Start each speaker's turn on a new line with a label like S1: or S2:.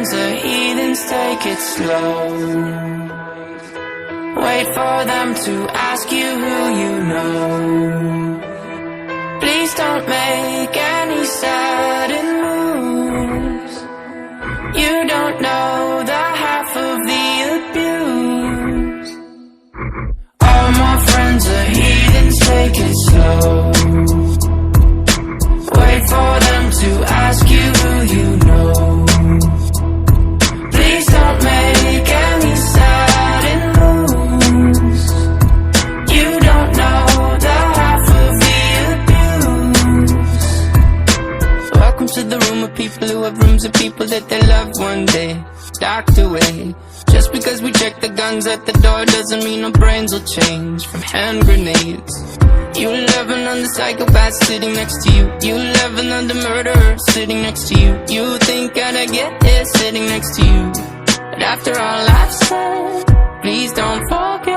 S1: friends are heathens, take it slow. Wait for them to ask you who you know. Please don't make any sudden moves. You don't know the half of the abuse. All my friends are heathens, take it slow. Wait for them to ask you who you know. Please don't make any sudden moves. You don't know the half of the abuse. Welcome to the room of people who have rooms of people that they love one day docked away. Just because we check the guns at the door doesn't mean our brains will change from hand grenades. You living on the psychopath sitting next to you. You living on the murderer sitting next to you. You think I'd get it sitting next to you. But after all I've said, please don't forget